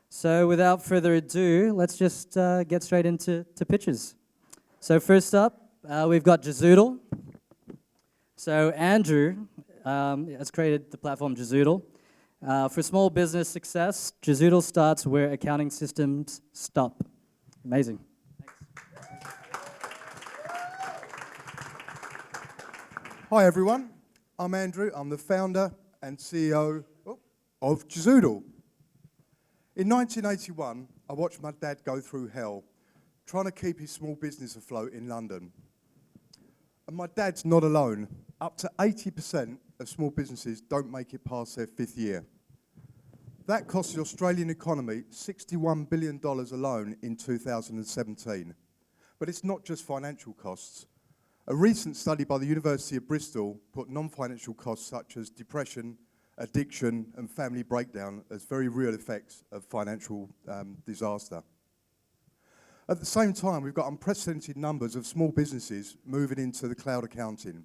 So without further ado, let's just get straight into pitches. So first up, we've got Jazoodle. So Andrew has created the platform Jazoodle. For small business success, Jazoodle starts where accounting systems stop. Amazing. Hi everyone, I'm Andrew. I'm the founder and CEO of Jazoodle. In 1981, I watched my dad go through hell, trying to keep his small business afloat in London. And my dad's not alone. Up to 80% of small businesses don't make it past their 5th year. That cost the Australian economy $61 billion alone in 2017. But it's not just financial costs. A recent study by the University of Bristol put non-financial costs such as depression, addiction and family breakdown as very real effects of financial disaster. At the same time, we've got unprecedented numbers of small businesses moving into the cloud accounting.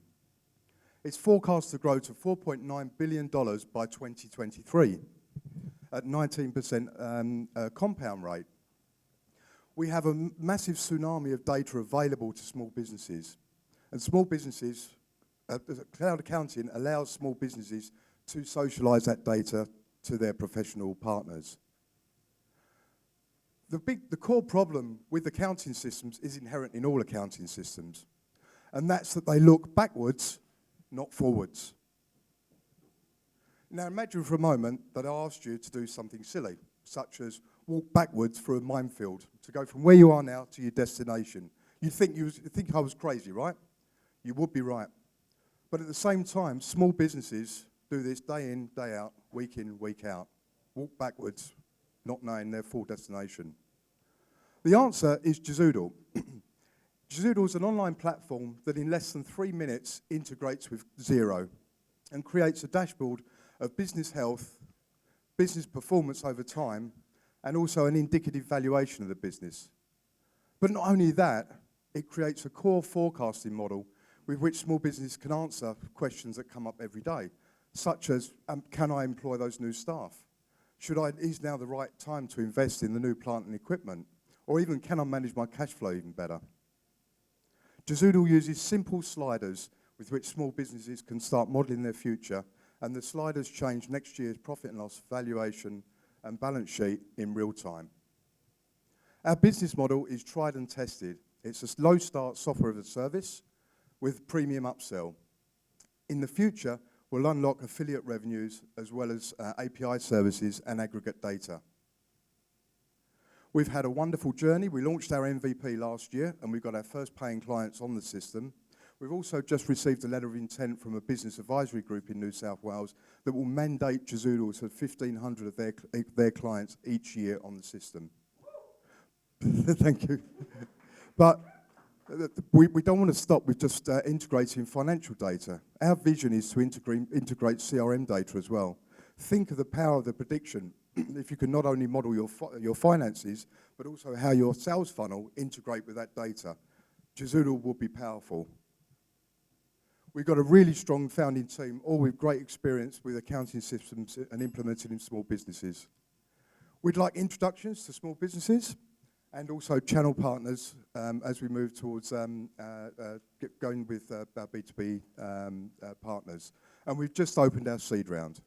It's forecast to grow to $4.9 billion by 2023 at 19% compound rate. We have a massive tsunami of data available to small businesses. And small businesses, cloud accounting allows small businesses to socialize that data to their professional partners. The core problem with accounting systems is inherent in all accounting systems, and that's that they look backwards, not forwards. Now imagine for a moment that I asked you to do something silly, such as walk backwards through a minefield to go from where you are now to your destination. You'd think I was crazy, right? You would be right. But at the same time, small businesses do this day in, day out, week in, week out. Walk backwards, not knowing their full destination. The answer is Jazoodle. Jazoodle is an online platform that in less than 3 minutes integrates with Xero and creates a dashboard of business health, business performance over time, and also an indicative valuation of the business. But not only that, it creates a core forecasting model with which small business can answer questions that come up every day, such as, can I employ those new staff? Is now the right time to invest in the new plant and equipment? Or even, can I manage my cash flow even better? Jazoodle uses simple sliders with which small businesses can start modelling their future, and the sliders change next year's profit and loss, valuation, and balance sheet in real time. Our business model is tried and tested. It's a low start software as a service with premium upsell. In the future, we'll unlock affiliate revenues as well as API services and aggregate data. We've had a wonderful journey. We launched our MVP last year, and we've got our first paying clients on the system. We've also just received a letter of intent from a business advisory group in New South Wales that will mandate Jazoodle to 1,500 of their clients each year on the system. Thank you. But we don't want to stop with just integrating financial data. Our vision is to integrate CRM data as well. Think of the power of the prediction if you can not only model your finances, but also how your sales funnel integrate with that data. Jazoodle will be powerful. We've got a really strong founding team, all with great experience with accounting systems and implementing in small businesses. We'd like introductions to small businesses and also channel partners as we move towards going with our B2B partners. And we've just opened our seed round.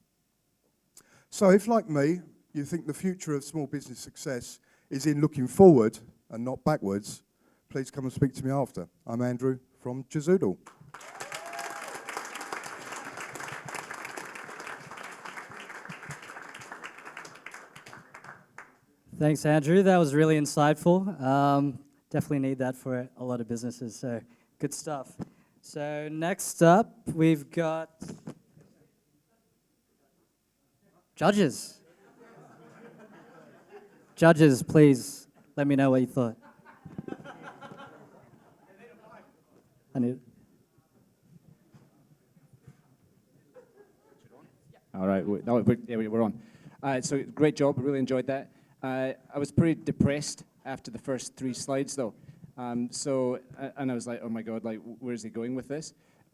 So if, like me, you think the future of small business success is in looking forward and not backwards, please come and speak to me after. I'm Andrew from Jazoodle. Thanks, Andrew. That was really insightful. Definitely need that for a lot of businesses, so good stuff. So next up, we've got judges. Judges, please let me know what you thought. I need. All right, we're on. So great job, really enjoyed that. I was pretty depressed after the first 3 slides though. And I was like, oh my God, like, where's he going with this?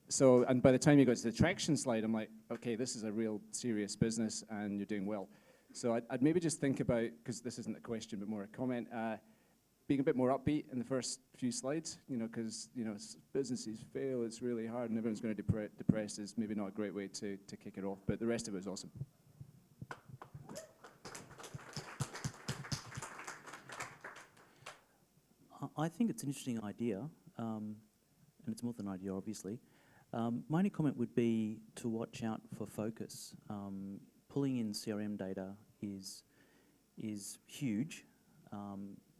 So, and by the time you got to the traction slide, I'm like, okay, this is a real serious business and you're doing well. So I'd maybe just think about, because this isn't a question but more a comment, being a bit more upbeat in the first few slides, because businesses fail, it's really hard, and everyone's going to depress is maybe not a great way to kick it off, but the rest of it is awesome. I think it's an interesting idea, and it's more than an idea, obviously. My only comment would be to watch out for focus. Pulling in CRM data is huge.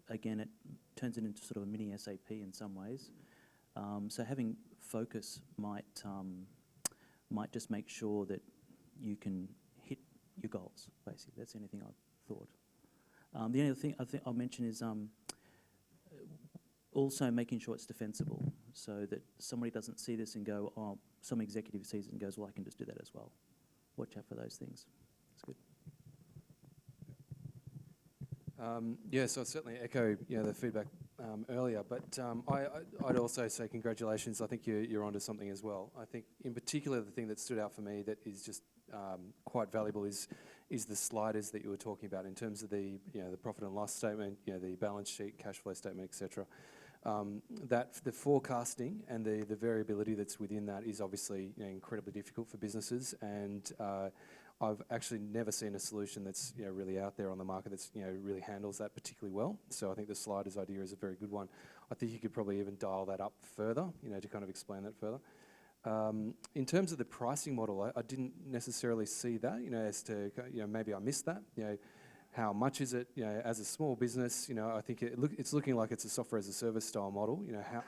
Again, it turns it into sort of a mini SAP in some ways. So having focus might just make sure that you can hit your goals. Basically, that's anything I've thought. The only other thing I think I'll mention is also making sure it's defensible, so that somebody doesn't see this and go, oh, some executive sees it and goes, well, I can just do that as well. Watch out for those things. That's good. Yeah, so I certainly echo the feedback earlier, but I'd also say congratulations. I think you're onto something as well. I think in particular the thing that stood out for me that is just quite valuable is the sliders that you were talking about in terms of the the profit and loss statement, the balance sheet, cash flow statement, etc. That the forecasting and the variability that's within that is obviously incredibly difficult for businesses, and I've actually never seen a solution that's really out there on the market that's really handles that particularly well. So I think the sliders idea is a very good one. I think you could probably even dial that up further, to kind of explain that further. In terms of the pricing model, I didn't necessarily see that, as to maybe I missed that. How much is it? As a small business, I think it's looking like it's a software as a service style model.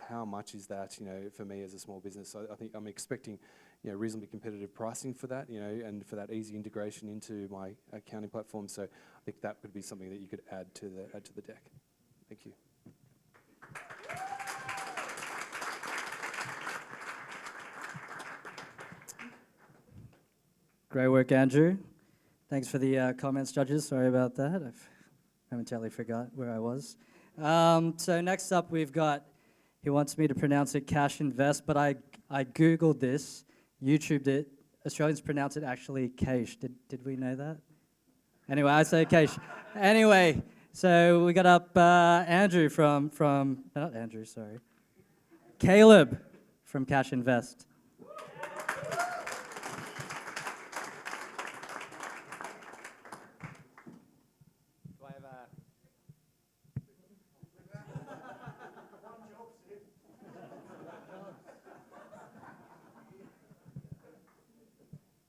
How much is that? For me as a small business, so I think I'm expecting reasonably competitive pricing for that. And for that easy integration into my accounting platform. So I think that would be something that you could add to the deck. Thank you. Great work, Andrew. Thanks for the comments, judges. Sorry about that. I've momentarily forgot where I was. So next up, we've got, he wants me to pronounce it Cashe Invest, but I Googled this, YouTubed it. Australians pronounce it actually Cashe. Did we know that? Anyway, I say Cashe. Anyway, so we got up Andrew not Andrew, sorry. Caleb from Cashe Invest.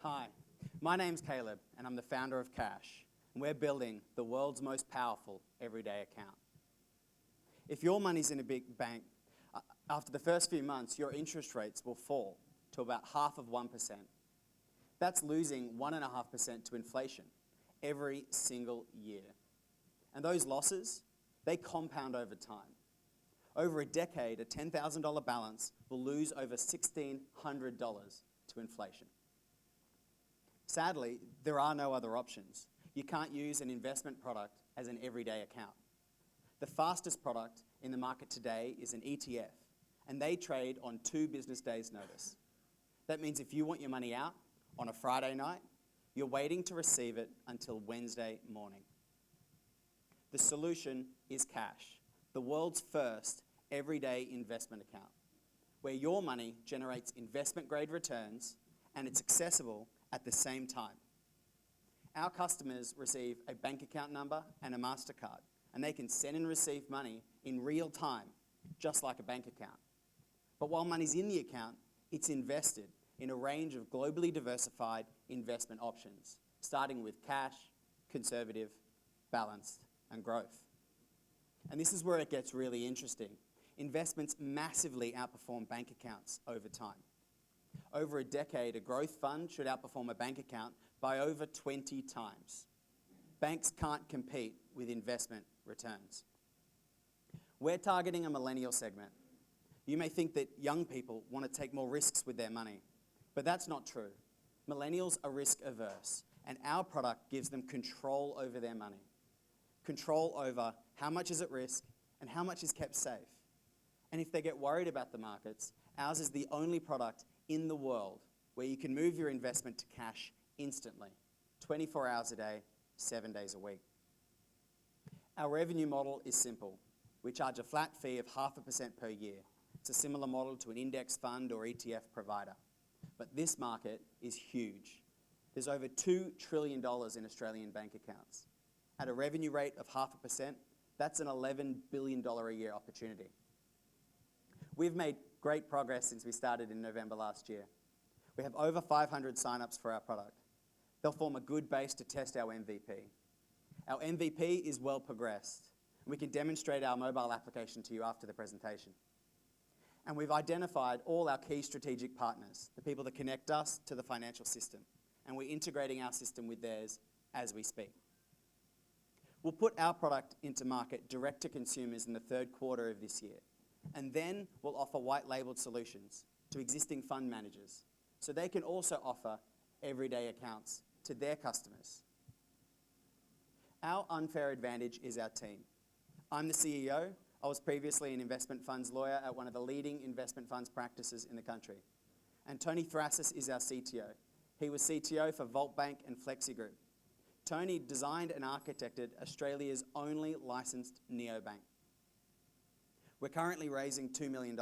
Hi, my name's Caleb, and I'm the founder of Cashe, and we're building the world's most powerful everyday account. If your money's in a big bank, after the first few months, your interest rates will fall to about 0.5%. That's losing 1.5% to inflation every single year. And those losses, they compound over time. Over a decade, a $10,000 balance will lose over $1,600 to inflation. Sadly, there are no other options. You can't use an investment product as an everyday account. The fastest product in the market today is an ETF, and they trade on 2 business days' notice. That means if you want your money out on a Friday night, you're waiting to receive it until Wednesday morning. The solution is Cashe, the world's first everyday investment account, where your money generates investment-grade returns and it's accessible at the same time. Our customers receive a bank account number and a MasterCard, and they can send and receive money in real time, just like a bank account. But while money's in the account, it's invested in a range of globally diversified investment options, starting with cash, conservative, balanced, and growth. And this is where it gets really interesting. Investments massively outperform bank accounts over time. Over a decade, a growth fund should outperform a bank account by over 20 times. Banks can't compete with investment returns. We're targeting a millennial segment. You may think that young people want to take more risks with their money, but that's not true. Millennials are risk averse, and our product gives them control over their money. Control over how much is at risk and how much is kept safe. And if they get worried about the markets, ours is the only product in the world where you can move your investment to cash instantly, 24 hours a day, 7 days a week. Our revenue model is simple. We charge a flat fee of 0.5% per year. It's a similar model to an index fund or ETF provider. But this market is huge. There's over $2 trillion in Australian bank accounts. At a revenue rate of 0.5%, that's an $11 billion a year opportunity. We've made great progress since we started in November last year. We have over 500 sign-ups for our product. They'll form a good base to test our MVP. Our MVP is well progressed. We can demonstrate our mobile application to you after the presentation. And we've identified all our key strategic partners, the people that connect us to the financial system. And we're integrating our system with theirs as we speak. We'll put our product into market direct to consumers in the third quarter of this year. And then we'll offer white-labeled solutions to existing fund managers, so they can also offer everyday accounts to their customers. Our unfair advantage is our team. I'm the CEO. I was previously an investment funds lawyer at one of the leading investment funds practices in the country. And Tony Thrasis is our CTO. He was CTO for Vault Bank and Flexi Group. Tony designed and architected Australia's only licensed neobank. We're currently raising $2 million.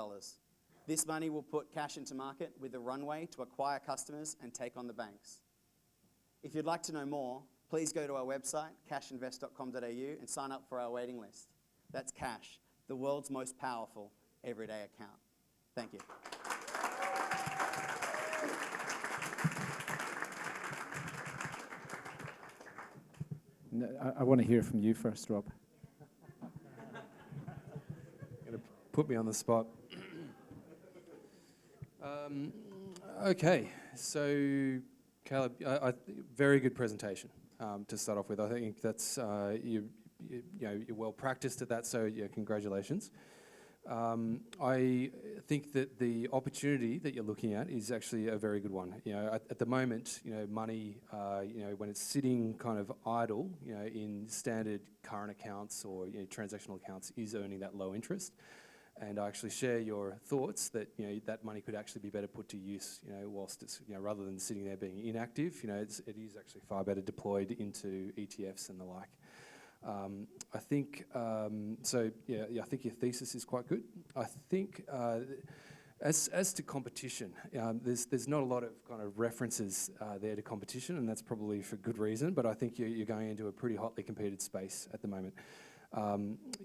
This money will put Cashe into market with a runway to acquire customers and take on the banks. If you'd like to know more, please go to our website, casheinvest.com.au, and sign up for our waiting list. That's Cashe, the world's most powerful everyday account. Thank you. No, I want to hear from you first, Rob. Going to put me on the spot. Okay, so Caleb, very good presentation to start off with. I think that's you're well practiced at that, so yeah, congratulations. I think that the opportunity that you're looking at is actually a very good one. You know, at the moment, money, when it's sitting kind of idle, in standard current accounts or transactional accounts, is earning that low interest. And I actually share your thoughts that that money could actually be better put to use. Whilst it's rather than sitting there being inactive, it is actually far better deployed into ETFs and the like. I think so. Yeah, I think your thesis is quite good. I think as to competition, there's not a lot of kind of references there to competition, and that's probably for good reason. But I think you're going into a pretty hotly competed space at the moment.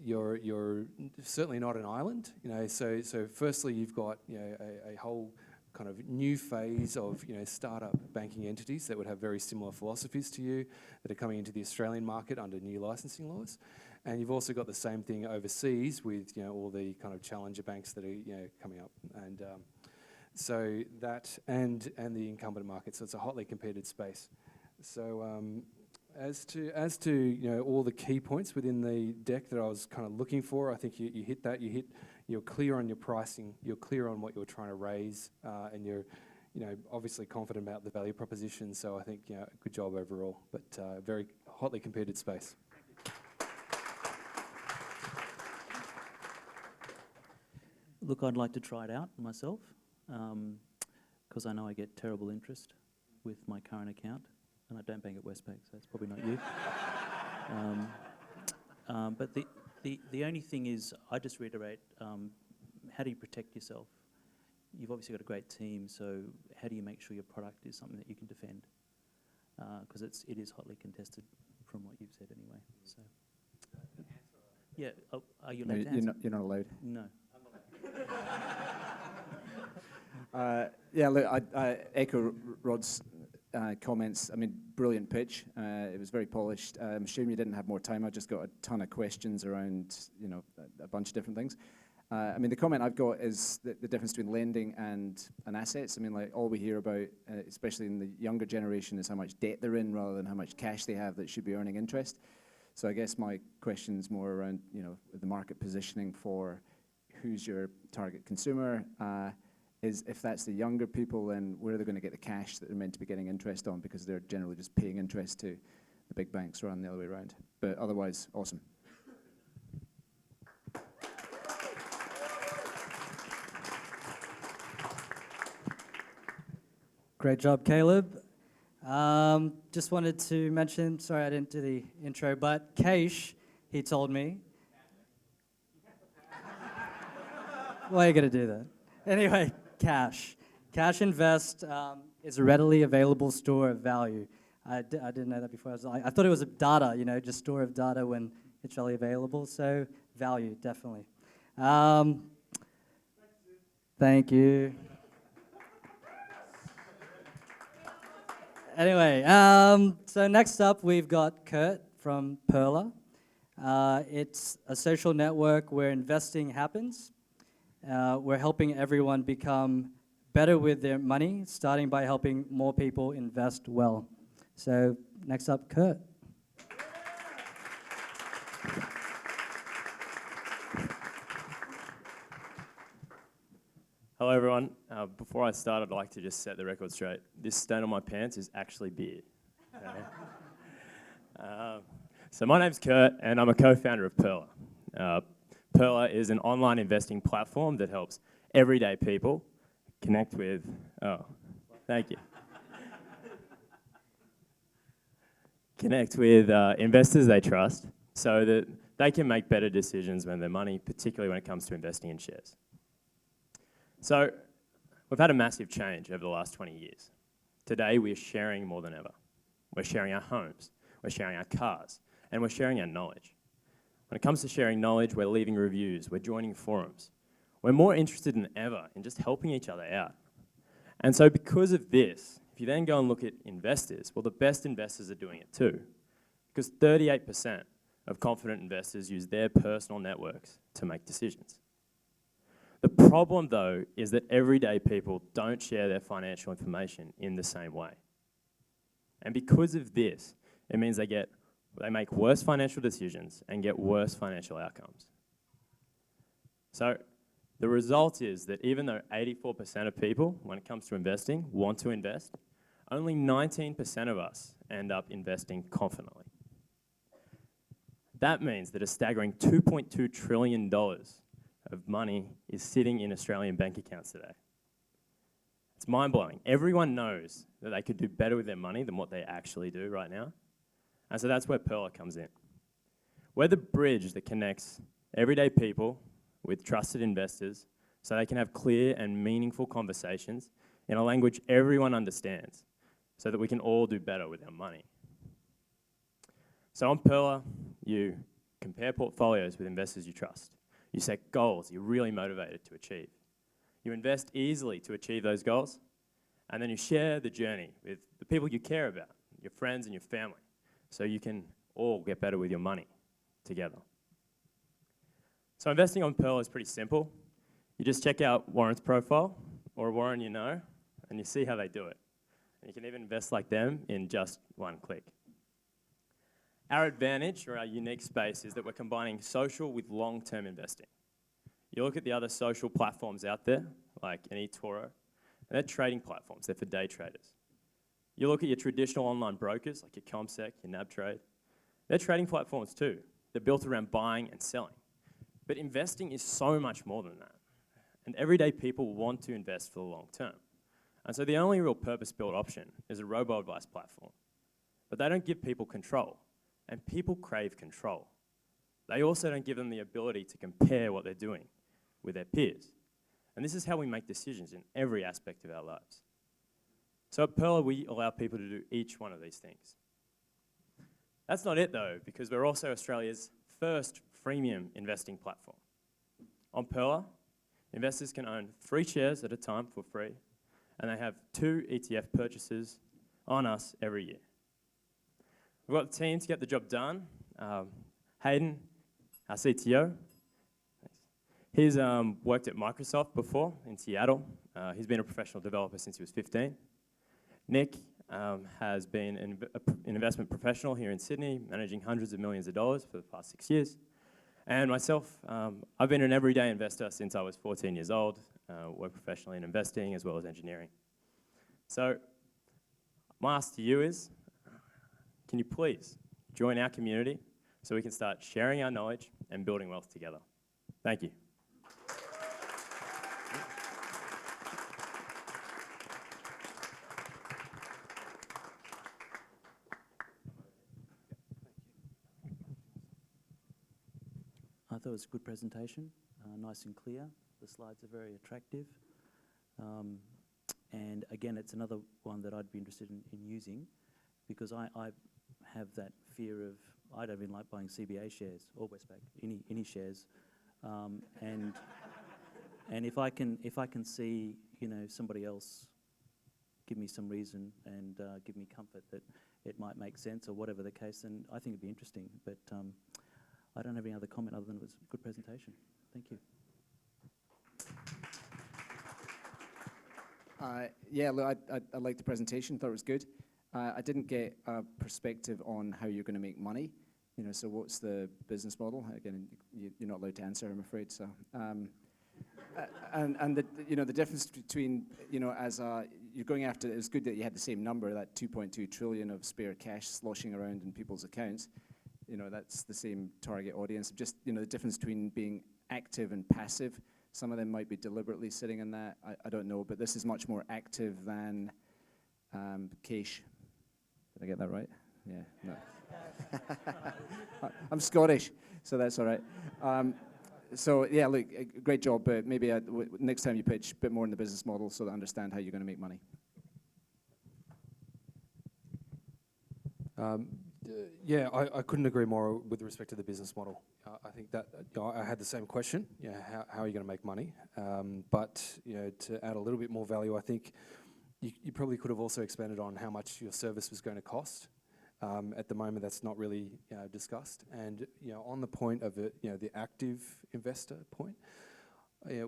You're certainly not an island, So firstly, you've got a whole kind of new phase of startup banking entities that would have very similar philosophies to you that are coming into the Australian market under new licensing laws, and you've also got the same thing overseas with all the kind of challenger banks that are coming up, and so that and the incumbent market. So it's a hotly competed space. So. As to all the key points within the deck that I was kind of looking for, I think you hit that. You're clear on your pricing. You're clear on what you're trying to raise, and you're obviously confident about the value proposition. So I think good job overall. But very hotly competed space. Look, I'd like to try it out myself because I know I get terrible interest with my current account. And I don't bank at Westpac, so it's probably not you. But the only thing is, I just reiterate, how do you protect yourself? You've obviously got a great team, so how do you make sure your product is something that you can defend? Because it is hotly contested from what you've said anyway. So. Yeah, are you allowed to answer? You're not allowed. No. Yeah, look, I echo Rod's comments. I mean, brilliant pitch. It was very polished. I'm assuming you didn't have more time. I just got a ton of questions around, a bunch of different things. I mean, the comment I've got is the difference between lending and assets. I mean, like all we hear about, especially in the younger generation, is how much debt they're in rather than how much cash they have that should be earning interest. So I guess my question's more around, the market positioning for who's your target consumer. Is if that's the younger people, then where are they going to get the cash that they're meant to be getting interest on, because they're generally just paying interest to the big banks rather than the other way around. But otherwise, awesome. Great job, Caleb. Just wanted to mention, sorry I didn't do the intro, but Cashe, he told me. Why are you going to do that? Anyway, Cashe. Cashe Invest is a readily available store of value. I didn't know that before. I thought it was a data, just store of data when it's readily available. So value, definitely. Thank you. Anyway, so next up we've got Kurt from Perla. It's a social network where investing happens. We're helping everyone become better with their money, starting by helping more people invest well. So next up, Kurt. Hello everyone. Before I start, I'd like to just set the record straight. This stain on my pants is actually beer. Okay? So my name's Kurt, and I'm a co-founder of Perla. Perla is an online investing platform that helps everyday people connect with, thank you. Connect with investors they trust so that they can make better decisions when their money, particularly when it comes to investing in shares. So we've had a massive change over the last 20 years. Today we are sharing more than ever. We're sharing our homes, we're sharing our cars, and we're sharing our knowledge. When it comes to sharing knowledge, we're leaving reviews, we're joining forums. We're more interested than ever in just helping each other out. And so because of this, if you then go and look at investors, well, the best investors are doing it too. Because 38% of confident investors use their personal networks to make decisions. The problem, though, is that everyday people don't share their financial information in the same way. And because of this, it means they make worse financial decisions and get worse financial outcomes. So the result is that even though 84% of people, when it comes to investing, want to invest, only 19% of us end up investing confidently. That means that a staggering $2.2 trillion of money is sitting in Australian bank accounts today. It's mind-blowing. Everyone knows that they could do better with their money than what they actually do right now. And so that's where Perla comes in. We're the bridge that connects everyday people with trusted investors so they can have clear and meaningful conversations in a language everyone understands so that we can all do better with our money. So on Perla, you compare portfolios with investors you trust. You set goals you're really motivated to achieve. You invest easily to achieve those goals, and then you share the journey with the people you care about, your friends and your family, so you can all get better with your money together. So investing on Perla is pretty simple. You just check out Warren's profile, or a Warren you know, and you see how they do it. And you can even invest like them in just one click. Our advantage, or our unique space, is that we're combining social with long-term investing. You look at the other social platforms out there, like an eToro, and they're trading platforms. They're for day traders. You look at your traditional online brokers, like your CommSec, your NabTrade. They're trading platforms too. They're built around buying and selling. But investing is so much more than that. And everyday people want to invest for the long term. And so the only real purpose-built option is a robo-advice platform. But they don't give people control. And people crave control. They also don't give them the ability to compare what they're doing with their peers. And this is how we make decisions in every aspect of our lives. So at Perla, we allow people to do each one of these things. That's not it though, because we're also Australia's first freemium investing platform. On Perla, investors can own 3 shares at a time for free, and they have 2 ETF purchases on us every year. We've got the team to get the job done. Hayden, our CTO, he's worked at Microsoft before in Seattle. He's been a professional developer since he was 15. Nick has been an investment professional here in Sydney, managing hundreds of millions of dollars for the past 6 years. And myself, I've been an everyday investor since I was 14 years old, worked professionally in investing as well as engineering. So my ask to you is, can you please join our community so we can start sharing our knowledge and building wealth together? Thank you. I thought it was a good presentation, nice and clear. The slides are very attractive. And again, it's another one that I'd be interested in using, because I have that fear of, I don't even like buying CBA shares or Westpac, any shares. And if I can see, somebody else give me some reason and give me comfort that it might make sense or whatever the case, then I think it'd be interesting. But I don't have any other comment other than it was a good presentation. Thank you. Yeah, look, I liked the presentation, thought it was good. I didn't get a perspective on how you're going to make money. So what's the business model? Again, you're not allowed to answer, I'm afraid. So, and the difference between, as you're going after, it was good that you had the same number, that 2.2 trillion of spare cash sloshing around in people's accounts. That's the same target audience. Just, the difference between being active and passive. Some of them might be deliberately sitting in that. I don't know, but this is much more active than Cashe. Did I get that right? Yeah, no. I'm Scottish, so that's all right. So yeah, look, great job, but maybe next time you pitch, a bit more in the business model so that I understand how you're going to make money. Yeah, I couldn't agree more with respect to the business model. I think that I had the same question. How are you going to make money? But to add a little bit more value, I think you probably could have also expanded on how much your service was going to cost. At the moment, that's not really discussed. And on the point of it, the active investor point,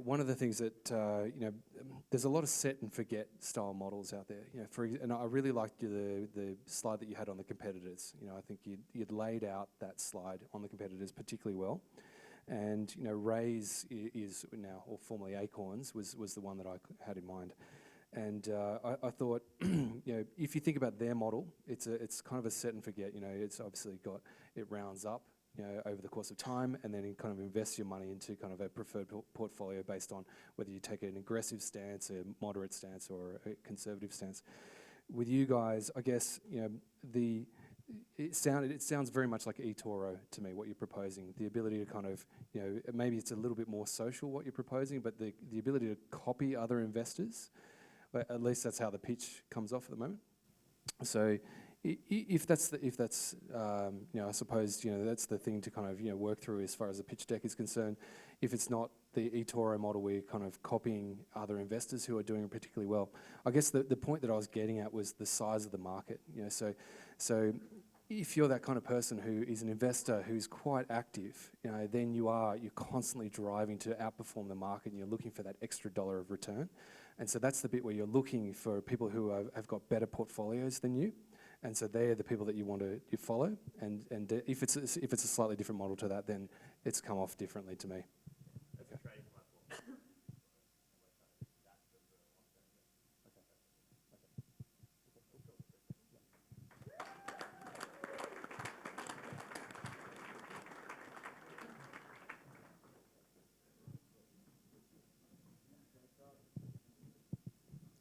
one of the things that there's a lot of set and forget style models out there. And I really liked the slide that you had on the competitors. I think you'd laid out that slide on the competitors particularly well. And Raise is now, or formerly Acorns, was the one that I had in mind. And I thought, if you think about their model, it's kind of a set and forget. It's obviously it rounds up, over the course of time, and then you kind of invest your money into kind of a preferred portfolio based on whether you take an aggressive stance, a moderate stance, or a conservative stance. With you guys, I guess it sounds very much like eToro to me, what you're proposing. The ability to kind of, maybe it's a little bit more social what you're proposing, but the ability to copy other investors. At least that's how the pitch comes off at the moment. So, if that's I suppose that's the thing to kind of work through as far as the pitch deck is concerned. If it's not the eToro model, where you're kind of copying other investors who are doing particularly well. I guess the point that I was getting at was the size of the market. So if you're that kind of person who is an investor who's quite active, then you're constantly driving to outperform the market, and you're looking for that extra dollar of return. And so that's the bit where you're looking for people who have got better portfolios than you. And so they're the people that you want to follow. And if it's a slightly different model to that, then it's come off differently to me.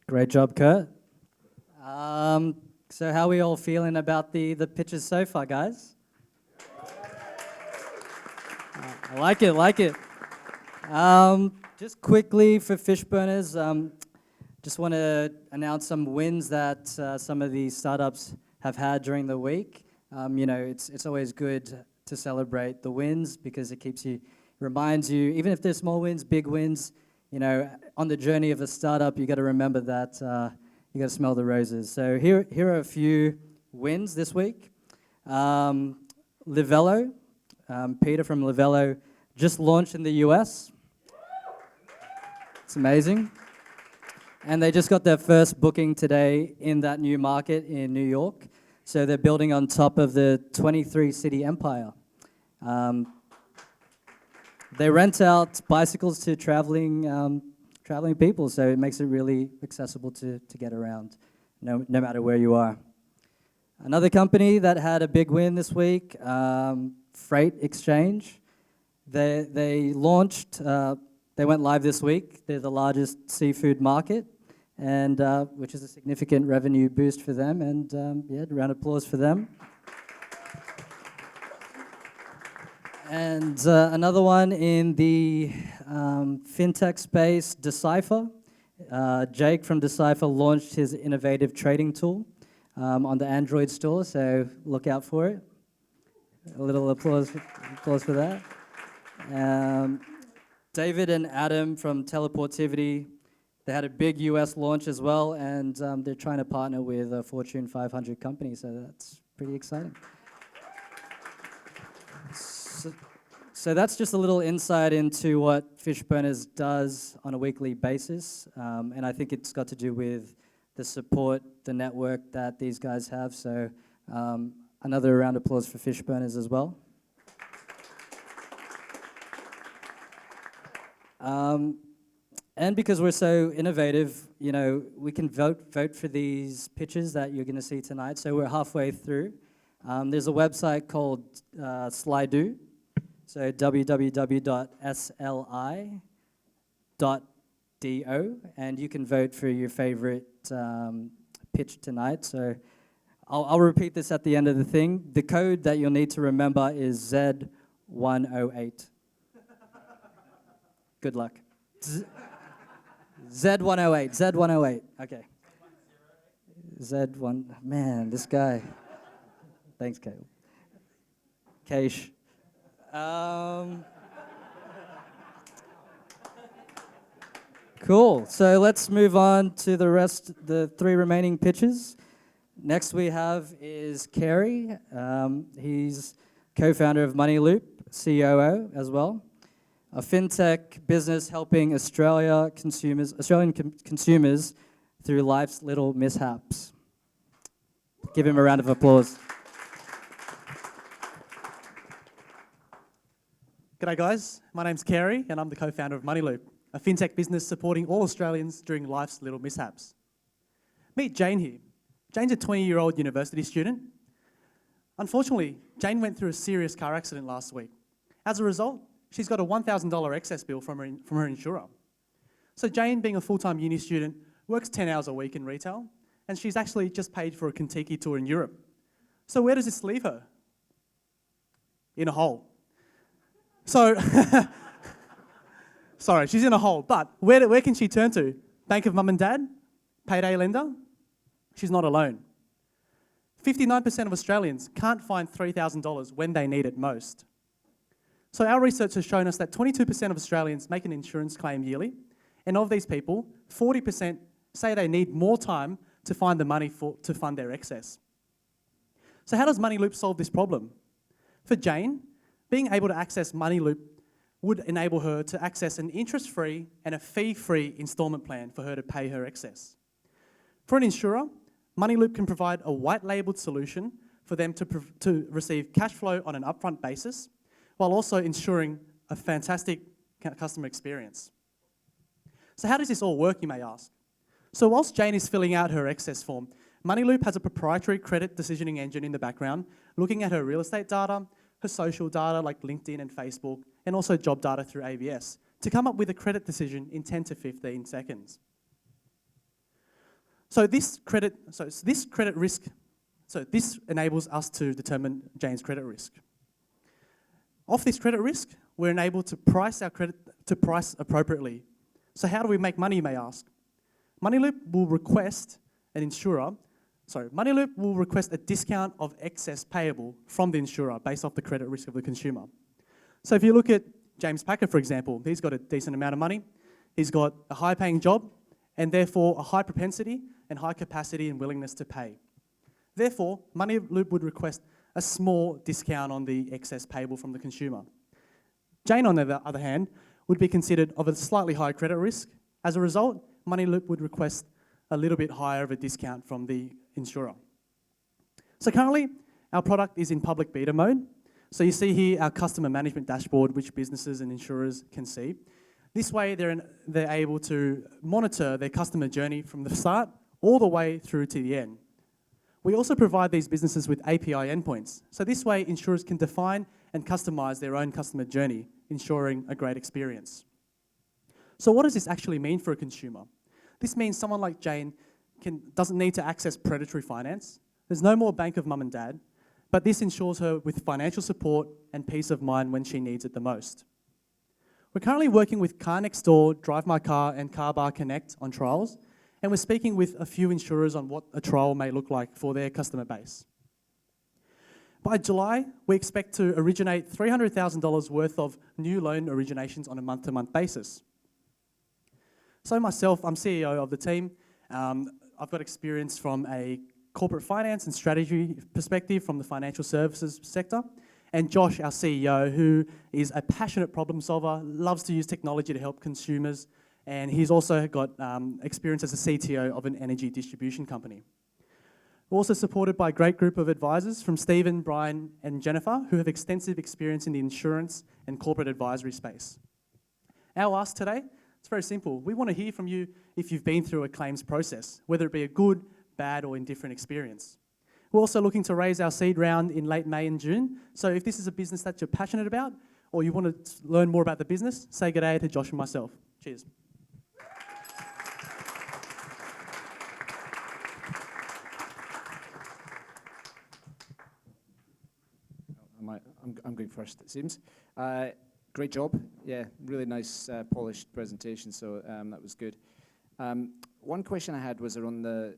Great job, Kurt. So how are we all feeling about the pitches so far, guys? I like it. Just quickly for fish burners, just want to announce some wins that some of the startups have had during the week. It's always good to celebrate the wins because it reminds you, even if they're small wins, big wins, on the journey of a startup, you got to remember that you got to smell the roses. So here are a few wins this week. Livello, Peter from Livello, just launched in the US. It's amazing. And they just got their first booking today in that new market in New York. So they're building on top of the 23-city empire. They rent out bicycles to traveling people, so it makes it really accessible to get around, no matter where you are. Another company that had a big win this week, Freight Exchange. They launched, they went live this week. They're the largest seafood market, and which is a significant revenue boost for them. And a round of applause for them. And another one in the fintech space, Decipher. Jake from Decipher launched his innovative trading tool on the Android store, so look out for it. A little applause for that. David and Adam from Teleportivity, they had a big US launch as well, and they're trying to partner with a Fortune 500 company, so that's pretty exciting. So that's just a little insight into what Fishburners does on a weekly basis, and I think it's got to do with the support, the network that these guys have. So another round of applause for Fishburners as well. And because we're so innovative, you know, we can vote for these pitches that you're going to see tonight. So we're halfway through. There's a website called Slido. So www.sli.do, and you can vote for your favorite pitch tonight. So I'll repeat this at the end of the thing. The code that you'll need to remember is Z108. Good luck. Z108, Z108. Okay. Z1, man, this guy. Thanks, Caleb. Cashe. Cool. So let's move on to the three remaining pitches. Next we have is Carey. He's co-founder of MoneyLoop, COO as well. A fintech business helping Australian consumers through life's little mishaps. Give him a round of applause. G'day guys, my name's Carey and I'm the co-founder of MoneyLoop, a fintech business supporting all Australians during life's little mishaps. Meet Jane here. Jane's a 20-year-old university student. Unfortunately, Jane went through a serious car accident last week. As a result, she's got a $1,000 excess bill from her insurer. So Jane, being a full-time uni student, works 10 hours a week in retail, and she's actually just paid for a Kentucky tour in Europe. So where does this leave her? In a hole. So, sorry, she's in a hole, but where can she turn to? Bank of mum and dad? Payday lender? She's not alone. 59% of Australians can't find $3,000 when they need it most. So our research has shown us that 22% of Australians make an insurance claim yearly, and of these people, 40% say they need more time to find the money to fund their excess. So how does MoneyLoop solve this problem? For Jane, being able to access MoneyLoop would enable her to access an interest-free and a fee-free instalment plan for her to pay her excess. For an insurer, MoneyLoop can provide a white-labelled solution for them to receive cash flow on an upfront basis, while also ensuring a fantastic customer experience. So how does this all work, you may ask? So whilst Jane is filling out her excess form, MoneyLoop has a proprietary credit decisioning engine in the background, looking at her real estate data, her social data like LinkedIn and Facebook, and also job data through AVS, to come up with a credit decision in 10 to 15 seconds. This enables us to determine Jane's credit risk. Off this credit risk, we're enabled to price our credit appropriately. So how do we make money, you may ask? MoneyLoop will request a discount of excess payable from the insurer based off the credit risk of the consumer. So if you look at James Packer, for example, he's got a decent amount of money, he's got a high-paying job, and therefore a high propensity and high capacity and willingness to pay. Therefore, MoneyLoop would request a small discount on the excess payable from the consumer. Jane, on the other hand, would be considered of a slightly higher credit risk. As a result, MoneyLoop would request a little bit higher of a discount from the insurer. So currently, our product is in public beta mode. So you see here our customer management dashboard, which businesses and insurers can see. This way, they're able to monitor their customer journey from the start all the way through to the end. We also provide these businesses with API endpoints. So this way, insurers can define and customize their own customer journey, ensuring a great experience. So what does this actually mean for a consumer? This means someone like Jane doesn't need to access predatory finance. There's no more bank of mum and dad, but this ensures her with financial support and peace of mind when she needs it the most. We're currently working with Car Next Door, Drive My Car and Car Bar Connect on trials, and we're speaking with a few insurers on what a trial may look like for their customer base. By July, we expect to originate $300,000 worth of new loan originations on a month-to-month basis. So myself, I'm CEO of the team. I've got experience from a corporate finance and strategy perspective from the financial services sector. And Josh, our CEO, who is a passionate problem solver, loves to use technology to help consumers. And he's also got experience as a CTO of an energy distribution company. We're also supported by a great group of advisors from Stephen, Brian, and Jennifer, who have extensive experience in the insurance and corporate advisory space. Our ask today, it's very simple. We want to hear from you if you've been through a claims process, whether it be a good, bad, or indifferent experience. We're also looking to raise our seed round in late May and June. So if this is a business that you're passionate about, or you want to learn more about the business, say good day to Josh and myself. Cheers. I'm going first, it seems. Great job. Yeah, really nice polished presentation, so that was good. One question I had was around the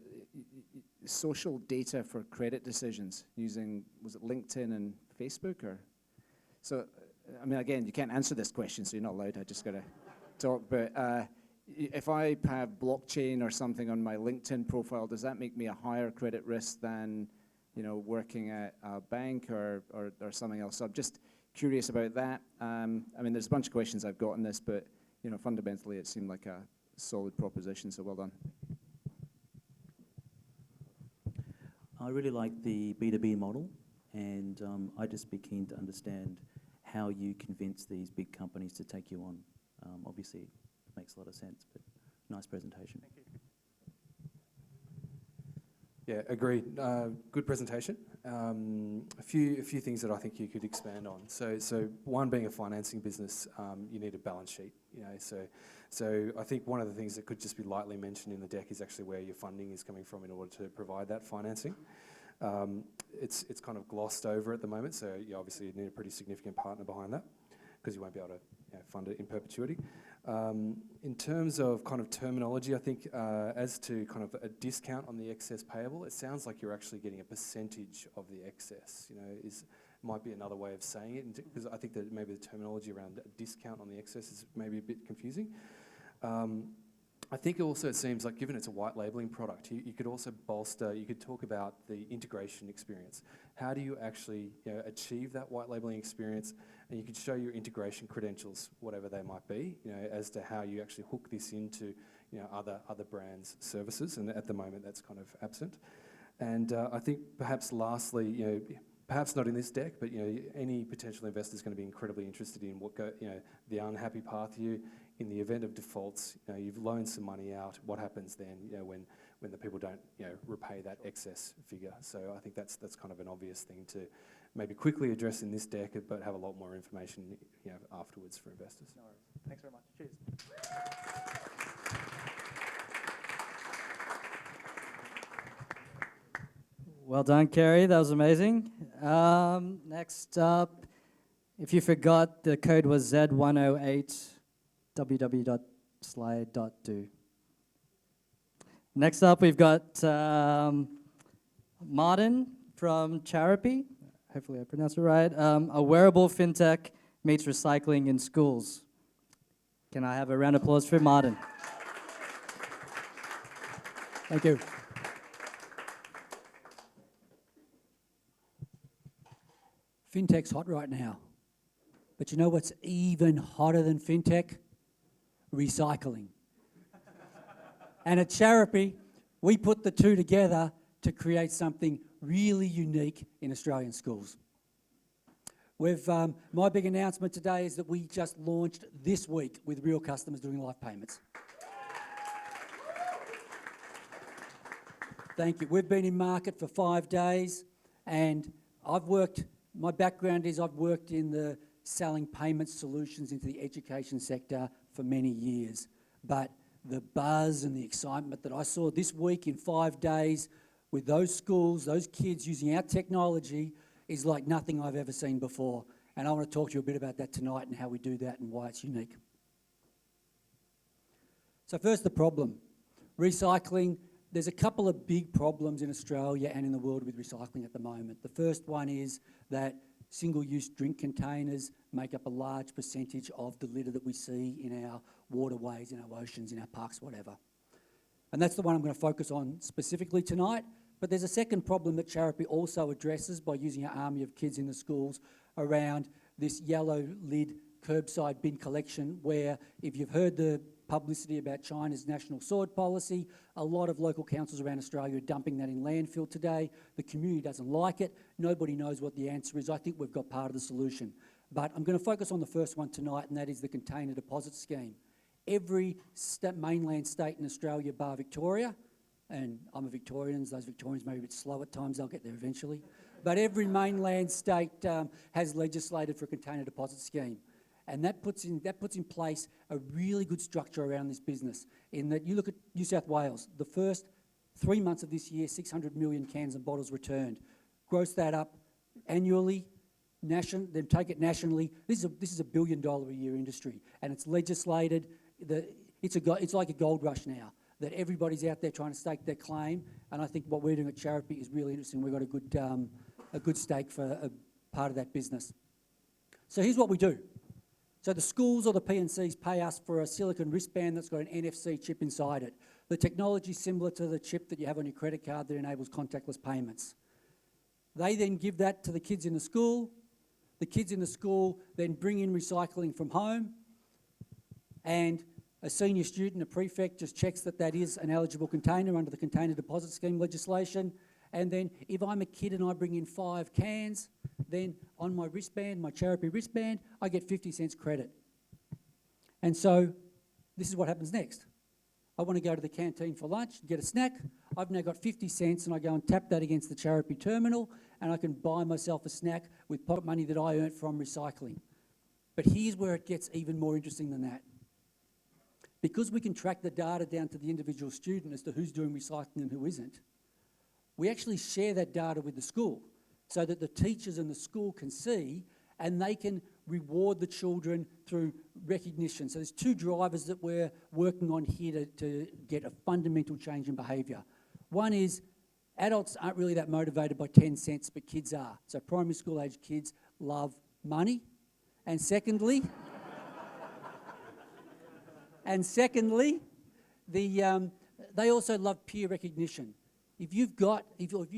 social data for credit decisions using, was it LinkedIn and Facebook? Or so, I mean, again, you can't answer this question, so you're not allowed. I just got to talk. But if I have blockchain or something on my LinkedIn profile, does that make me a higher credit risk than, you know, working at a bank or something else? So I'm just curious about that. I mean, there's a bunch of questions I've got on this, but, you know, fundamentally it seemed like a solid proposition, so well done. I really like the B2B model, and I'd just be keen to understand how you convince these big companies to take you on. Obviously, it makes a lot of sense, but nice presentation. Thank you. Yeah, agreed. Good presentation. A few things that I think you could expand on. So one, being a financing business, you need a balance sheet. You know, so I think one of the things that could just be lightly mentioned in the deck is actually where your funding is coming from in order to provide that financing. It's kind of glossed over at the moment. So you obviously need a pretty significant partner behind that, because you won't be able to fund it in perpetuity. In terms of kind of terminology, I think as to kind of a discount on the excess payable, it sounds like you're actually getting a percentage of the excess. You know, might be another way of saying it, because I think that maybe the terminology around a discount on the excess is maybe a bit confusing. I think also it seems like, given it's a white labeling product, you could also bolster, you could talk about the integration experience. How do you actually achieve that white labeling experience? And you could show your integration credentials, whatever they might be, as to how you actually hook this into other brands' services. And at the moment, that's kind of absent. And I think perhaps lastly, perhaps not in this deck, but any potential investor is going to be incredibly interested in what the unhappy path you. In the event of defaults, you've loaned some money out. What happens then? When the people don't repay that excess figure. So I think that's kind of an obvious thing to maybe quickly address in this deck, but have a lot more information afterwards for investors. No worries. Thanks very much. Cheers. Well done, Kerry. That was amazing. Next up, if you forgot, the code was Z108 www.slide.do. Next up, we've got Martin from Charopy. Hopefully I pronounced it right. A wearable fintech meets recycling in schools. Can I have a round of applause for Martin? Thank you. Fintech's hot right now. But you know what's even hotter than fintech? Recycling. And at Charopy, we put the two together to create something really unique in Australian schools. My big announcement today is that we just launched this week with real customers doing live payments. Thank you. We've been in market for 5 days, and my background is I've worked in the selling payment solutions into the education sector for many years. But the buzz and the excitement that I saw this week in 5 days with those schools, those kids using our technology, is like nothing I've ever seen before. And I want to talk to you a bit about that tonight and how we do that and why it's unique. So first, the problem. Recycling. There's a couple of big problems in Australia and in the world with recycling at the moment. The first one is that single-use drink containers make up a large percentage of the litter that we see in our waterways, in our oceans, in our parks, whatever. And that's the one I'm going to focus on specifically tonight. But there's a second problem that Charopy also addresses by using our army of kids in the schools around this yellow lid curbside bin collection, where if you've heard the publicity about China's national sword policy, a lot of local councils around Australia are dumping that in landfill today. The community doesn't like it. Nobody knows what the answer is. I think we've got part of the solution. But I'm going to focus on the first one tonight, and that is the container deposit scheme. Every mainland state in Australia bar Victoria, and I'm a Victorian, those Victorians may be a bit slow at times, they'll get there eventually, but every mainland state has legislated for a container deposit scheme. And that puts in place a really good structure around this business. In that, you look at New South Wales, the first 3 months of this year, 600 million cans and bottles returned. Gross that up annually, then take it nationally. This is a $1 billion a year industry, and it's legislated. It's like a gold rush now, that everybody's out there trying to stake their claim. And I think what we're doing at Charopy is really interesting. We've got a good stake for a part of that business. So here's what we do. So the schools or the P&Cs pay us for a silicon wristband that's got an NFC chip inside it. The technology is similar to the chip that you have on your credit card that enables contactless payments. They then give that to the kids in the school. The kids in the school then bring in recycling from home, and a senior student, a prefect, just checks that that is an eligible container under the container deposit scheme legislation. And then if I'm a kid and I bring in 5 cans, then on my wristband, my Charopy wristband, I get 50 cents credit. And so this is what happens next. I want to go to the canteen for lunch, get a snack. I've now got 50 cents and I go and tap that against the Charopy terminal, and I can buy myself a snack with pocket money that I earned from recycling. But here's where it gets even more interesting than that. Because we can track the data down to the individual student as to who's doing recycling and who isn't, we actually share that data with the school so that the teachers and the school can see, and they can reward the children through recognition. So there's 2 drivers that we're working on here to get a fundamental change in behaviour. One is adults aren't really that motivated by 10 cents, but kids are. So primary school age kids love money. And secondly, they also love peer recognition. If you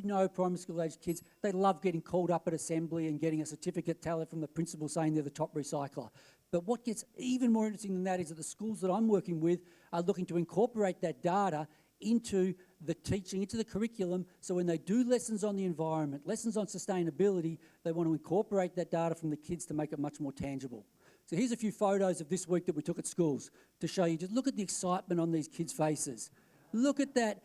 know primary school age kids, they love getting called up at assembly and getting a certificate tally from the principal saying they're the top recycler. But what gets even more interesting than that is that the schools that I'm working with are looking to incorporate that data into the teaching, into the curriculum, so when they do lessons on the environment, lessons on sustainability, they want to incorporate that data from the kids to make it much more tangible. So here's a few photos of this week that we took at schools to show you. Just look at the excitement on these kids' faces. Look at that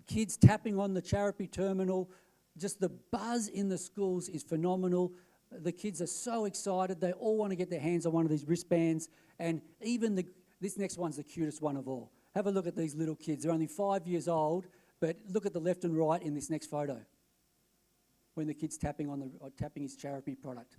kids tapping on the Charopy terminal. Just the buzz in the schools is phenomenal. The kids are so excited. They all want to get their hands on one of these wristbands. And even this next one's the cutest one of all. Have a look at these little kids. They're only 5 years old, but look at the left and right in this next photo when the kid's tapping his Charopy product.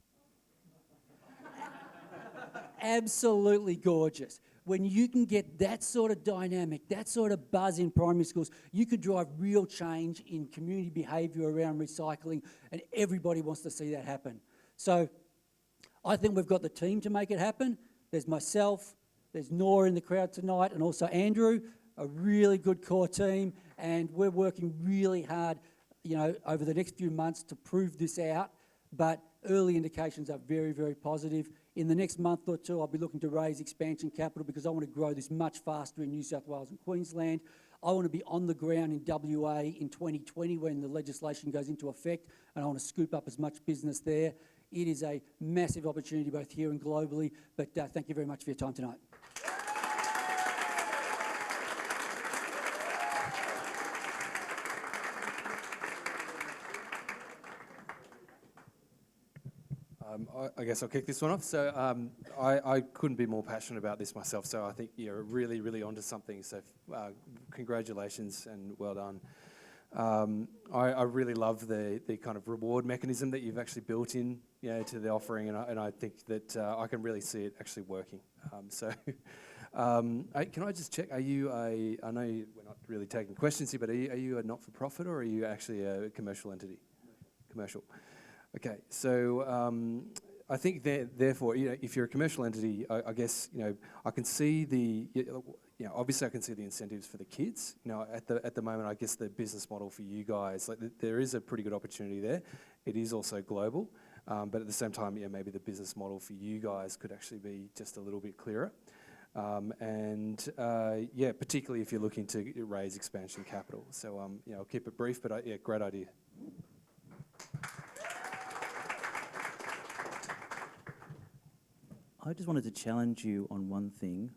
Absolutely gorgeous. When you can get that sort of dynamic, that sort of buzz in primary schools, you could drive real change in community behaviour around recycling, and everybody wants to see that happen. So I think we've got the team to make it happen. There's myself, there's Nora in the crowd tonight, and also Andrew, a really good core team, and we're working really hard, over the next few months to prove this out, but early indications are very, very positive. In the next month or 2, I'll be looking to raise expansion capital because I want to grow this much faster in New South Wales and Queensland. I want to be on the ground in WA in 2020 when the legislation goes into effect, and I want to scoop up as much business there. It is a massive opportunity both here and globally, but thank you very much for your time tonight. I guess I'll kick this one off. So I couldn't be more passionate about this myself, so I think you're really, really onto something. So congratulations and well done. I really love the kind of reward mechanism that you've actually built in, to the offering, and I think that I can really see it actually working. Can I just check? Are you I know we're not really taking questions here, but are you a not-for-profit or are you actually a commercial entity? Commercial. Okay, so I think therefore, if you're a commercial entity, I guess I can see obviously I can see the incentives for the kids. At the moment, I guess the business model for you guys, there is a pretty good opportunity there. It is also global, but at the same time, maybe the business model for you guys could actually be just a little bit clearer. Particularly if you're looking to raise expansion capital. So I'll keep it brief, but great idea. I just wanted to challenge you on one thing,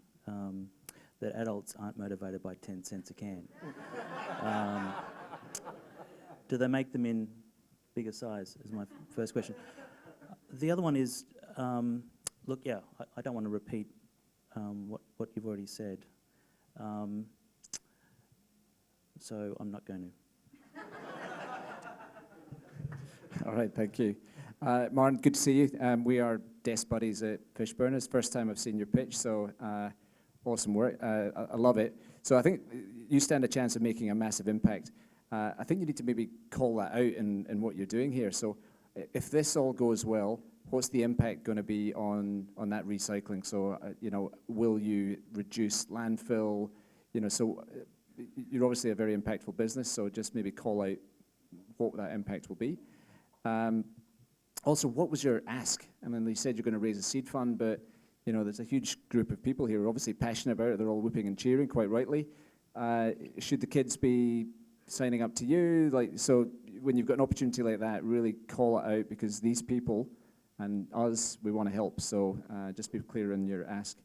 that adults aren't motivated by 10 cents a can. Do they make them in bigger size, is my first question. The other one is, I don't want to repeat what you've already said, so I'm not going to. All right, thank you. Martin, good to see you. We are desk buddies at Fishburners. First time I've seen your pitch, so awesome work. I love it. So I think you stand a chance of making a massive impact. I think you need to maybe call that out in what you're doing here. So if this all goes well, what's the impact going to be on that recycling? So, will you reduce landfill? So you're obviously a very impactful business, so just maybe call out what that impact will be. Also, what was your ask? I mean, you said you're going to raise a seed fund, but there's a huge group of people here who are obviously passionate about it. They're all whooping and cheering, quite rightly. Should the kids be signing up to you? So when you've got an opportunity like that, really call it out, because these people and us, we want to help. So just be clear in your ask.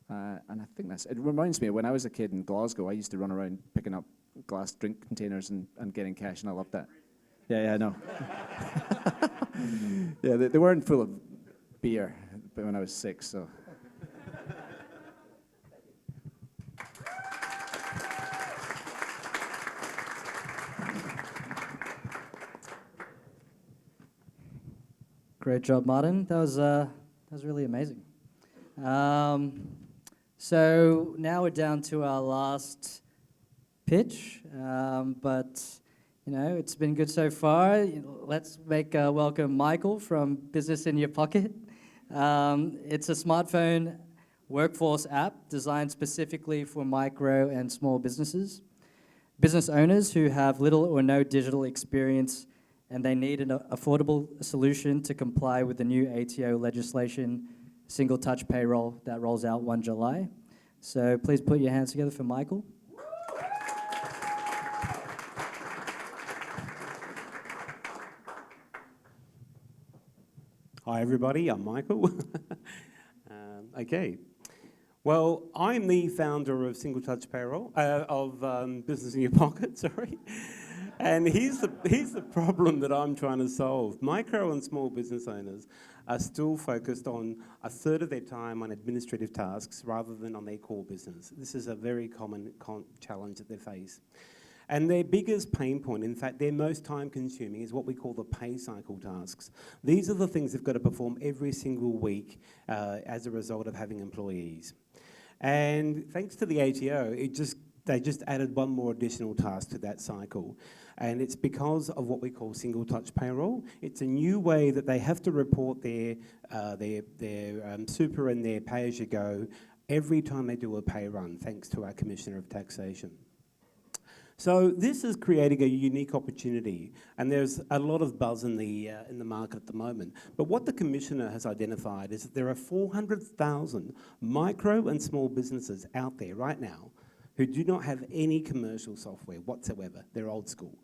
And I think it reminds me of when I was a kid in Glasgow. I used to run around picking up glass drink containers and getting cash, and I loved that. Yeah, I know. Yeah, they weren't full of beer when I was 6, so. Great job, Martin. That was really amazing. So now we're down to our last pitch, but it's been good so far. Let's make welcome Michael from Business in Your Pocket. It's a smartphone workforce app designed specifically for micro and small business owners who have little or no digital experience, and they need an affordable solution to comply with the new ATO legislation, single touch payroll, that rolls out 1 July. So please put your hands together for Michael. Hi everybody, I'm Michael. Okay. Well, I'm the founder of Single Touch Payroll, of Business in Your Pocket, sorry. And here's the problem that I'm trying to solve. Micro and small business owners are still focused on a third of their time on administrative tasks rather than on their core business. This is a very common challenge that they face. And their biggest pain point, in fact, their most time-consuming, is what we call the pay cycle tasks. These are the things they've got to perform every single week as a result of having employees. And thanks to the ATO, they just added one more additional task to that cycle. And it's because of what we call single touch payroll. It's a new way that they have to report their super and their pay-as-you-go every time they do a pay run, thanks to our Commissioner of Taxation. So this is creating a unique opportunity, and there's a lot of buzz in the market at the moment. But what the Commissioner has identified is that there are 400,000 micro and small businesses out there right now who do not have any commercial software whatsoever. They're old school.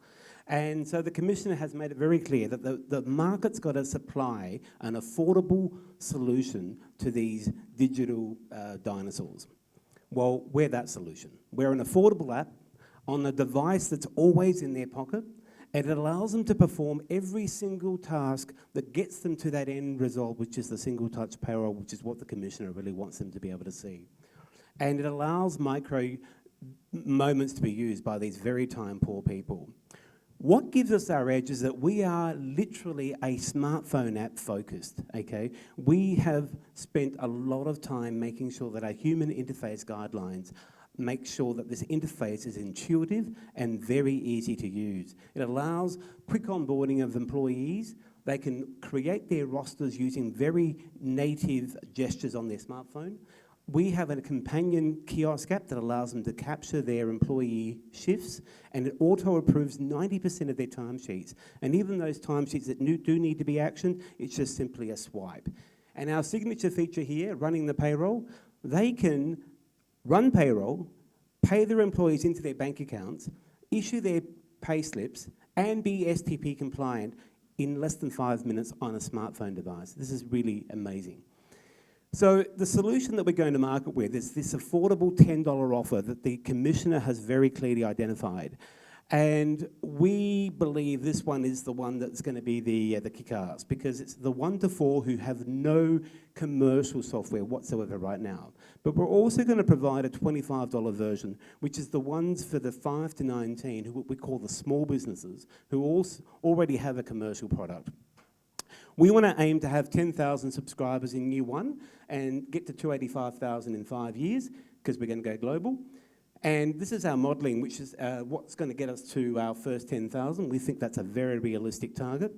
And so the Commissioner has made it very clear that the market's got to supply an affordable solution to these digital dinosaurs. Well, we're that solution. We're an affordable app on a device that's always in their pocket, and it allows them to perform every single task that gets them to that end result, which is the single touch payroll, which is what the Commissioner really wants them to be able to see. And it allows micro moments to be used by these very time poor people. What gives us our edge is that we are literally a smartphone app focused, okay? We have spent a lot of time making sure that our human interface guidelines make sure that this interface is intuitive and very easy to use. It allows quick onboarding of employees. They can create their rosters using very native gestures on their smartphone. We have a companion kiosk app that allows them to capture their employee shifts, and it auto-approves 90% of their timesheets. And even those timesheets that do need to be actioned, it's just simply a swipe. And our signature feature here, running the payroll, they can run payroll, pay their employees into their bank accounts, issue their pay slips, and be STP compliant in less than 5 minutes on a smartphone device. This is really amazing. So the solution that we're going to market with is this affordable $10 offer that the Commissioner has very clearly identified. And we believe this one is the one that's going to be the kick-ass, because it's the 1 to 4 who have no commercial software whatsoever right now. But we're also going to provide a $25 version, which is the ones for the 5 to 19, who we call the small businesses, who also already have a commercial product. We want to aim to have 10,000 subscribers in year 1 and get to 285,000 in 5 years, because we're going to go global. And this is our modelling, which is what's going to get us to our first 10,000. We think that's a very realistic target.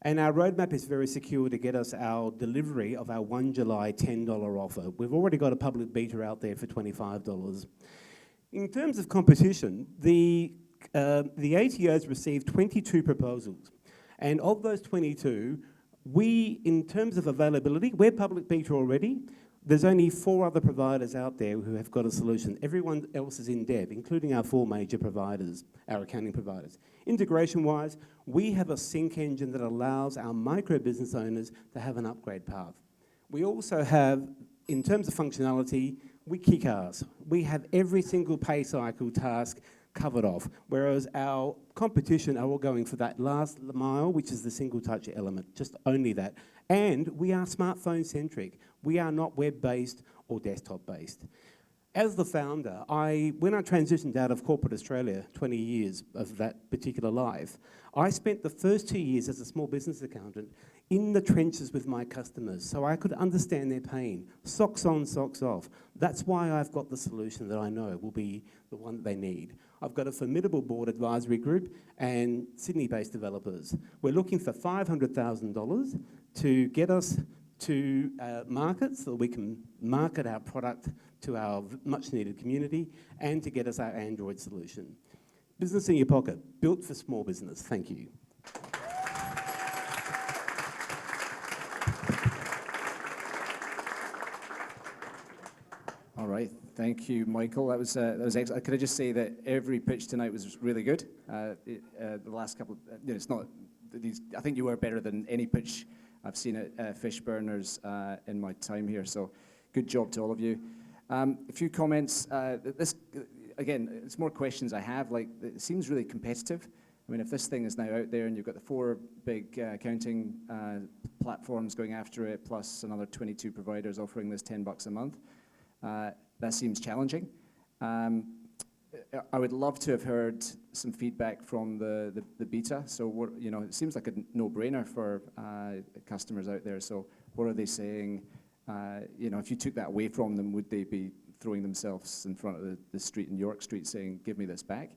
And our roadmap is very secure to get us our delivery of our 1 July $10 offer. We've already got a public beta out there for $25. In terms of competition, the ATO's received 22 proposals. And of those 22, in terms of availability, we're public beta already. There's only 4 other providers out there who have got a solution. Everyone else is in dev, including our 4 major providers, our accounting providers. Integration-wise, we have a sync engine that allows our micro business owners to have an upgrade path. We also have, in terms of functionality, we kick ass. We have every single pay cycle task covered off, whereas our competition are all going for that last mile, which is the single touch element, just only that. And we are smartphone centric. We are not web-based or desktop-based. As the founder, when I transitioned out of corporate Australia, 20 years of that particular life, I spent the first 2 years as a small business accountant in the trenches with my customers, so I could understand their pain. Socks on, socks off. That's why I've got the solution that I know will be the one that they need. I've got a formidable board advisory group and Sydney-based developers. We're looking for $500,000 to get us to market so that we can market our product to our much-needed community and to get us our Android solution. Business in your pocket, built for small business. Thank you. All right, thank you, Michael. That was excellent. Could I just say that every pitch tonight was really good. The last couple, it's not these. I think you were better than any pitch I've seen at Fishburners in my time here. So, good job to all of you. A few comments. This again, it's more questions I have. Like, it seems really competitive. I mean, if this thing is now out there and you've got the 4 big accounting platforms going after it, plus another 22 providers offering this $10 a month. That seems challenging. I would love to have heard some feedback from the beta. So, it seems like a no-brainer for customers out there. So what are they saying? If you took that away from them, would they be throwing themselves in front of the street in York Street saying, give me this back?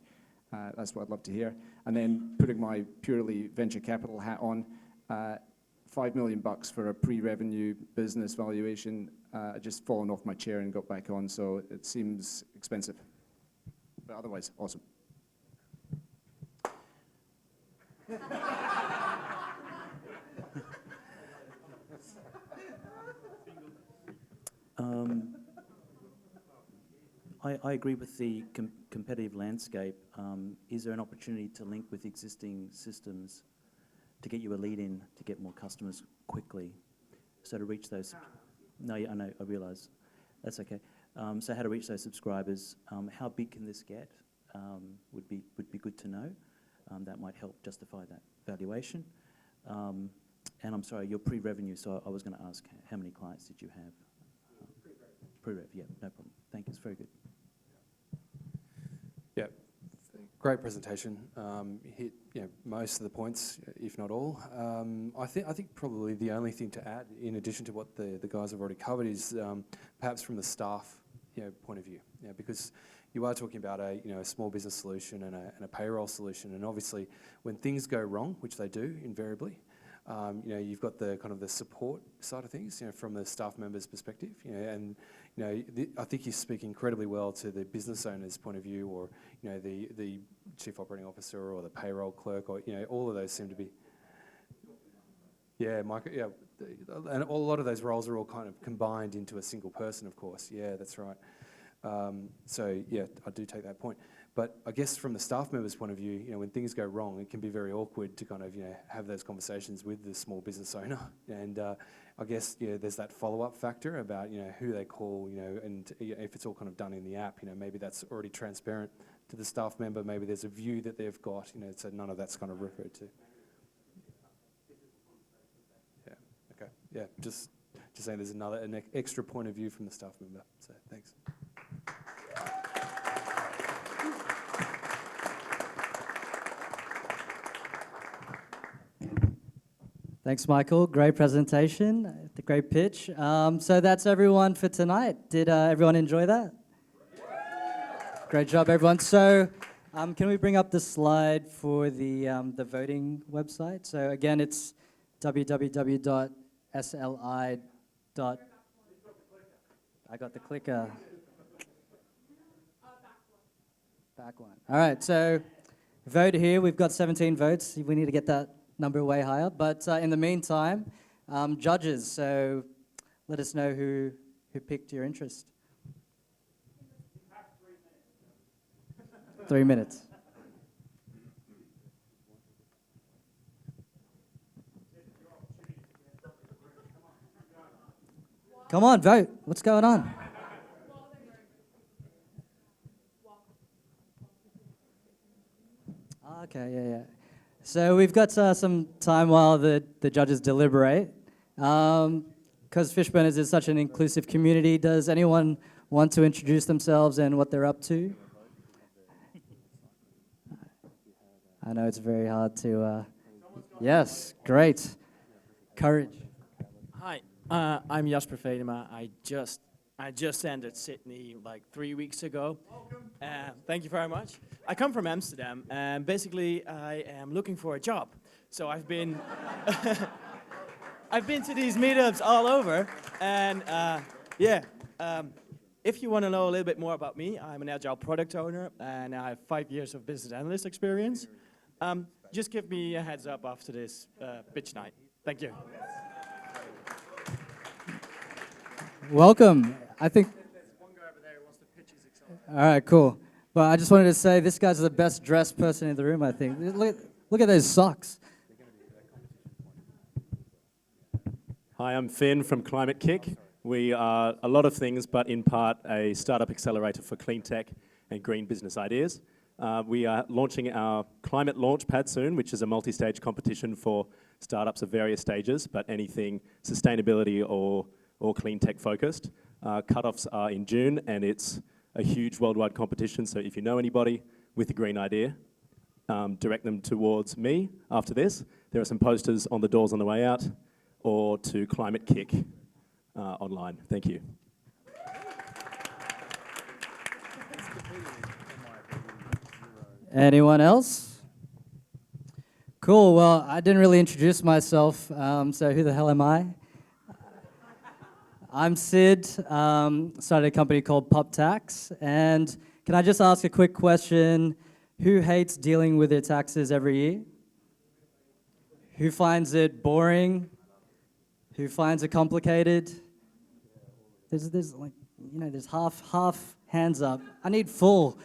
That's what I'd love to hear. And then putting my purely venture capital hat on, $5 million for a pre-revenue business valuation. I just fallen off my chair and got back on, so it seems expensive. But otherwise, awesome. I agree with the competitive landscape. Is there an opportunity to link with existing systems to get you a lead in, to get more customers quickly? So to reach those... No, I know, I realise. That's okay. So how to reach those subscribers, how big can this get, would be good to know. That might help justify that valuation. And I'm sorry, your pre-revenue, so I was going to ask, how many clients did you have? Pre-rev, yeah, no problem. Thank you, it's very good. Yeah, Great presentation. Hit most of the points, if not all. I think probably the only thing to add, in addition to what the guys have already covered, is perhaps from the staff point of view. Because you are talking about a small business solution and a payroll solution, and obviously when things go wrong, which they do invariably, you've got the kind of the support side of things, from the staff members' perspective, and I think you speak incredibly well to the business owner's point of view, or the chief operating officer or the payroll clerk, or all of those seem to be. Yeah, and a lot of those roles are all kind of combined into a single person, of course. Yeah, that's right. So yeah, I do take that point. But I guess from the staff member's point of view, when things go wrong, it can be very awkward to kind of, have those conversations with the small business owner. And I guess, there's that follow-up factor about, who they call, and if it's all kind of done in the app, maybe that's already transparent to the staff member. Maybe there's a view that they've got, so none of that's kind of referred to. Yeah, okay. Yeah, just saying there's an extra point of view from the staff member. So thanks. Thanks, Michael. Great presentation, the great pitch. So that's everyone for tonight. Did everyone enjoy that? Great job, everyone. So can we bring up the slide for the voting website? So again, it's www.sli. I got the clicker. Back one. All right, so vote here. We've got 17 votes. We need to get that number way higher. But in the meantime, judges, so let us know who piqued your interest. 3 minutes. Come on, vote. What's going on? Okay, yeah. So we've got some time while the judges deliberate. Because Fishburners is such an inclusive community, does anyone want to introduce themselves and what they're up to? I know it's very hard to... yes, great. Courage. Hi, I'm Jasper Vedema. I just ended Sydney like 3 weeks ago. Thank you very much. I come from Amsterdam, and basically I am looking for a job. So I've been I've been to these meetups all over, and if you want to know a little bit more about me, I'm an agile product owner, and I have 5 years of business analyst experience. Just give me a heads up after this pitch night. Thank you. Welcome. I think... one guy over there who wants to pitch his excitement. All right, cool. Well, I just wanted to say this guy's the best dressed person in the room, I think. Look at those socks. Hi, I'm Finn from Climate Kick. We are a lot of things, but in part a startup accelerator for clean tech and green business ideas. We are launching our Climate Launchpad soon, which is a multi-stage competition for startups of various stages, but anything sustainability or clean tech focused. Cutoffs are in June, and it's a huge worldwide competition, so if you know anybody with a green idea, direct them towards me after this. There are some posters on the doors on the way out, or to Climate Kick online. Thank you. Anyone else? Cool, well, I didn't really introduce myself, so who the hell am I? I'm Sid, started a company called PopTax, and can I just ask a quick question? Who hates dealing with their taxes every year? Who finds it boring? Who finds it complicated? There's like, there's half hands up. I need full.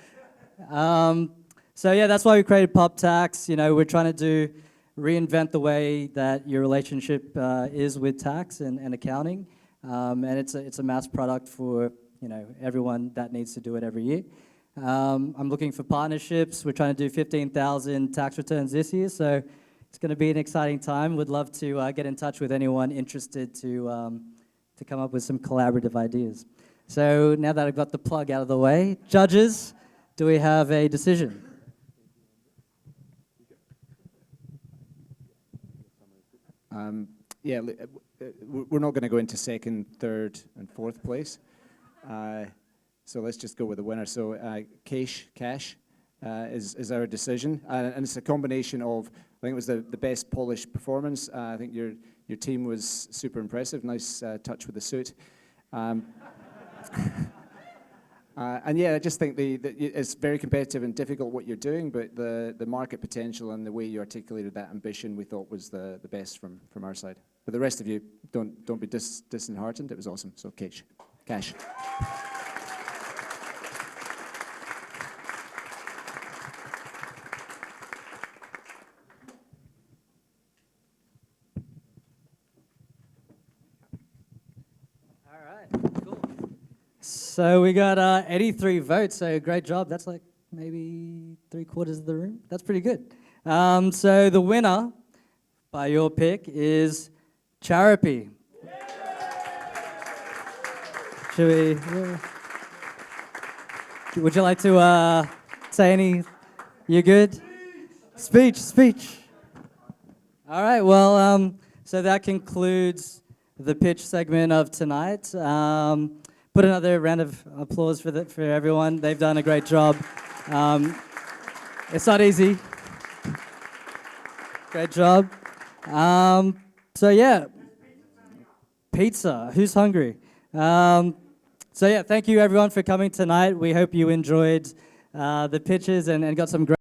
So yeah, that's why we created PopTax. We're trying to reinvent the way that your relationship is with tax and accounting. And it's a mass product for everyone that needs to do it every year. I'm looking for partnerships. We're trying to do 15,000 tax returns this year, so it's going to be an exciting time. Would love to get in touch with anyone interested to come up with some collaborative ideas. So now that I've got the plug out of the way, judges, do we have a decision? Yeah, we're not going to go into second, third, and fourth place. So let's just go with the winner. So Cashe is our decision, and it's a combination of, I think it was the best polished performance. I think your team was super impressive. Nice touch with the suit. And yeah, I just think it's very competitive and difficult what you're doing, but the market potential and the way you articulated that ambition we thought was the best from our side. But the rest of you, don't be disheartened. It was awesome. So Cashe. So we got 83 votes, so great job. That's like maybe 3/4 of the room. That's pretty good. So the winner, by your pick, is Charopy. Should we? Would you like to say any? You good? Speech. All right. Well, so that concludes the pitch segment of tonight. Put another round of applause for everyone. They've done a great job. It's not easy. Great job. So yeah, pizza. Who's hungry? So yeah, thank you everyone for coming tonight. We hope you enjoyed the pitches and got some great